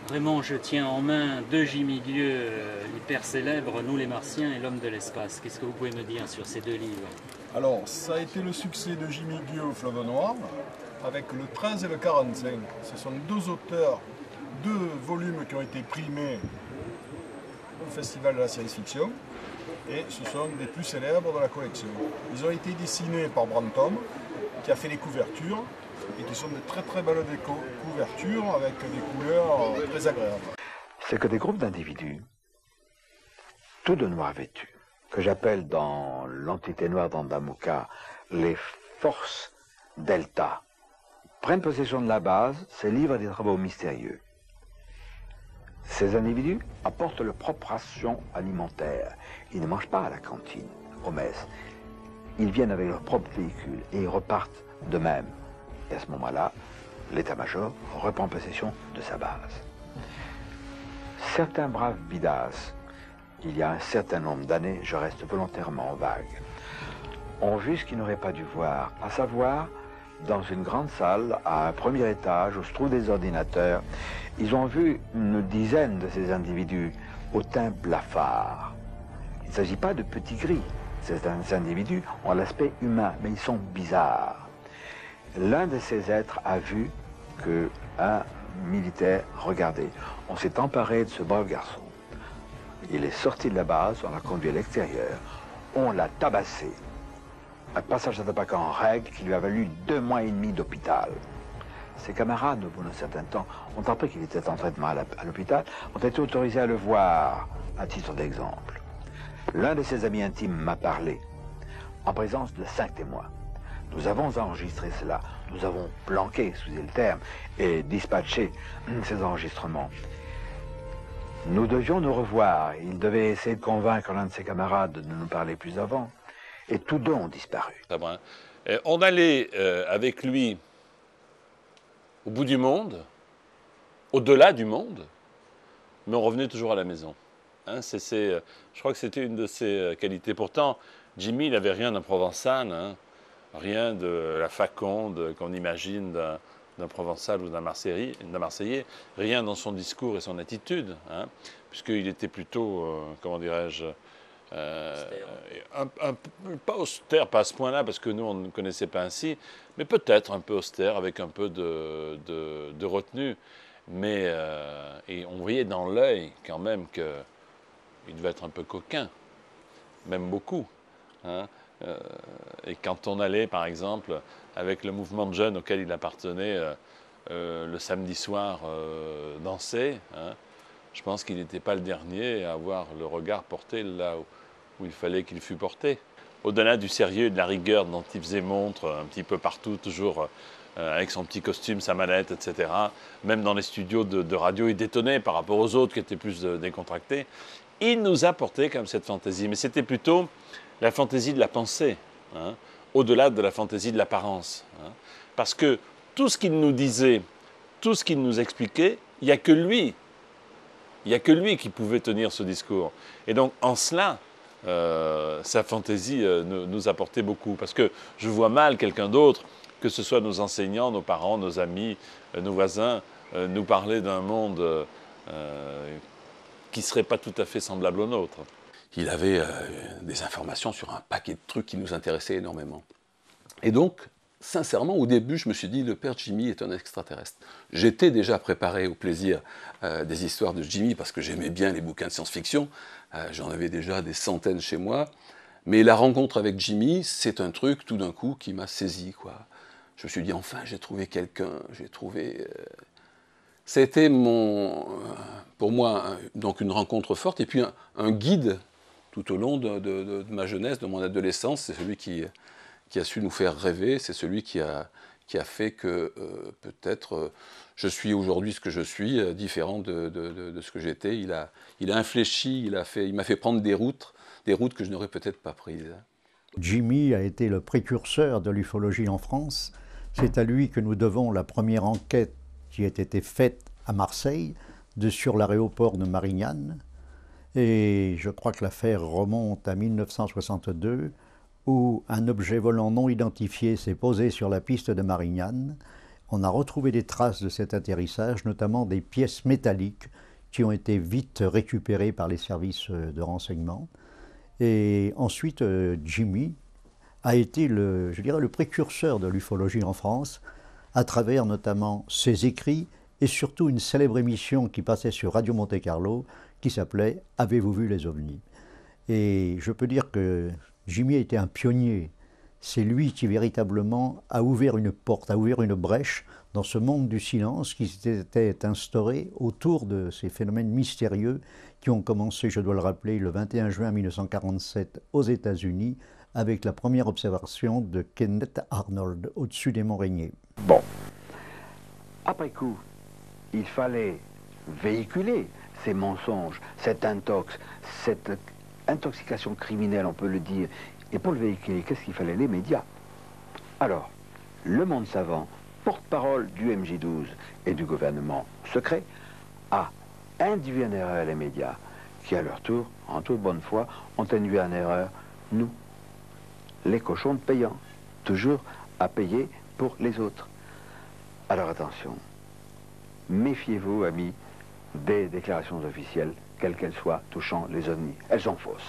Vraiment, je tiens en main deux Jimmy Dieu hyper célèbres, Nous les Martiens et L'Homme de l'espace. Qu'est-ce que vous pouvez me dire sur ces deux livres? Alors, ça a été le succès de Jimmy Dieu au Fleuve Noir, avec le 13 et le 45. Ce sont deux auteurs, deux volumes qui ont été primés au Festival de la science-fiction, et ce sont des plus célèbres de la collection. Ils ont été dessinés par Brantôme, qui a fait les couvertures, et qui sont de très très belles couvertures avec des couleurs très agréables. C'est que des groupes d'individus, tout de noir vêtus, que j'appelle dans l'entité noire d'Andamuka les forces delta, prennent possession de la base, se livrent à des travaux mystérieux. Ces individus apportent leur propre ration alimentaire. Ils ne mangent pas à la cantine, aux messes. Ils viennent avec leur propre véhicule et ils repartent d'eux-mêmes. Et à ce moment-là, l'état-major reprend possession de sa base. Certains braves bidas, il y a un certain nombre d'années, je reste volontairement vague, ont vu ce qu'ils n'auraient pas dû voir, à savoir, dans une grande salle, à un premier étage, où se trouvent des ordinateurs, ils ont vu une dizaine de ces individus au teint blafard. Il ne s'agit pas de petits gris. Ces individus ont l'aspect humain, mais ils sont bizarres. L'un de ces êtres a vu qu'un militaire, regardez, on s'est emparé de ce brave garçon. Il est sorti de la base, on l'a conduit à l'extérieur, on l'a tabassé. Un passage à tabac en règle qui lui a valu 2 mois et demi d'hôpital. Ses camarades, au bout d'un certain temps, ont appris qu'il était en traitement à l'hôpital, ont été autorisés à le voir, à titre d'exemple. L'un de ses amis intimes m'a parlé, en présence de 5 témoins. Nous avons enregistré cela, nous avons planqué, excusez le terme, et dispatché ces enregistrements. Nous devions nous revoir. Il devait essayer de convaincre l'un de ses camarades de ne nous parler plus avant. Et tous deux ont disparu. On allait avec lui au bout du monde, au-delà du monde, mais on revenait toujours à la maison. Hein, je crois que c'était une de ses qualités. Pourtant, Jimmy, il n'avait rien d'un provençal, hein, rien de la faconde qu'on imagine d'un provençal ou d'un Marseillais, rien dans son discours et son attitude, hein, puisqu'il était plutôt, comment dirais-je, pas austère, pas à ce point-là, parce que nous, on ne connaissait pas ainsi, mais peut-être un peu austère, avec un peu de retenue. Mais et on voyait dans l'œil, quand même, qu'il devait être un peu coquin, même beaucoup. Hein. Et quand on allait, par exemple, avec le mouvement de jeunes auquel il appartenait, le samedi soir, danser, hein, je pense qu'il n'était pas le dernier à avoir le regard porté là où il fallait qu'il fût porté. Au-delà du sérieux et de la rigueur dont il faisait montre un petit peu partout, toujours avec son petit costume, sa mallette, etc. Même dans les studios de radio, il détonnait par rapport aux autres qui étaient plus décontractés. Il nous apportait comme cette fantaisie, mais c'était plutôt la fantaisie de la pensée, hein, au-delà de la fantaisie de l'apparence. Hein, parce que tout ce qu'il nous disait, tout ce qu'il nous expliquait, il n'y a que lui. Il n'y a que lui qui pouvait tenir ce discours. Et donc, en cela, sa fantaisie nous apportait beaucoup. Parce que je vois mal quelqu'un d'autre, que ce soit nos enseignants, nos parents, nos amis, nos voisins, nous parler d'un monde qui ne serait pas tout à fait semblable au nôtre. Il avait des informations sur un paquet de trucs qui nous intéressaient énormément. Et donc, sincèrement, au début, je me suis dit, le père Jimmy est un extraterrestre. J'étais déjà préparé au plaisir des histoires de Jimmy, parce que j'aimais bien les bouquins de science-fiction. J'en avais déjà des centaines chez moi. Mais la rencontre avec Jimmy, c'est un truc, tout d'un coup, qui m'a saisi, quoi. Je me suis dit, enfin, j'ai trouvé quelqu'un, j'ai trouvé... C'était pour moi donc une rencontre forte, et puis un guide tout au long de ma jeunesse, de mon adolescence. C'est celui qui a su nous faire rêver, c'est celui qui a fait que peut-être je suis aujourd'hui ce que je suis, différent de ce que j'étais. Il a infléchi, il m'a fait prendre des routes que je n'aurais peut-être pas prises. Jimmy a été le précurseur de l'ufologie en France. C'est à lui que nous devons la première enquête qui a été faite à Marseille, sur l'aéroport de Marignane. Et je crois que l'affaire remonte à 1962, où un objet volant non identifié s'est posé sur la piste de Marignane. on a retrouvé des traces de cet atterrissage, notamment des pièces métalliques qui ont été vite récupérées par les services de renseignement. Et ensuite, Jimmy a été je dirais, le précurseur de l'ufologie en France, à travers notamment ses écrits et surtout une célèbre émission qui passait sur Radio Monte-Carlo qui s'appelait « Avez-vous vu les ovnis ?» Et je peux dire que Jimmy a été un pionnier. C'est lui qui véritablement a ouvert une porte, a ouvert une brèche dans ce monde du silence qui s'était instauré autour de ces phénomènes mystérieux qui ont commencé, je dois le rappeler, le 21 juin 1947 aux États-Unis avec la première observation de Kenneth Arnold au-dessus des monts Rainier. Bon, après coup, il fallait véhiculer ces mensonges, cette intoxication criminelle, on peut le dire. Et pour le véhiculer, qu'est-ce qu'il fallait? Les médias. Alors, le monde savant, porte-parole du MJ12 et du gouvernement secret, a induit en erreur les médias, qui à leur tour, en toute bonne foi, ont induit en erreur nous, les cochons payants, toujours à payer pour les autres. Alors attention, méfiez-vous, amis, des déclarations officielles, quelles qu'elles soient, touchant les ovnis. Elles sont fausses.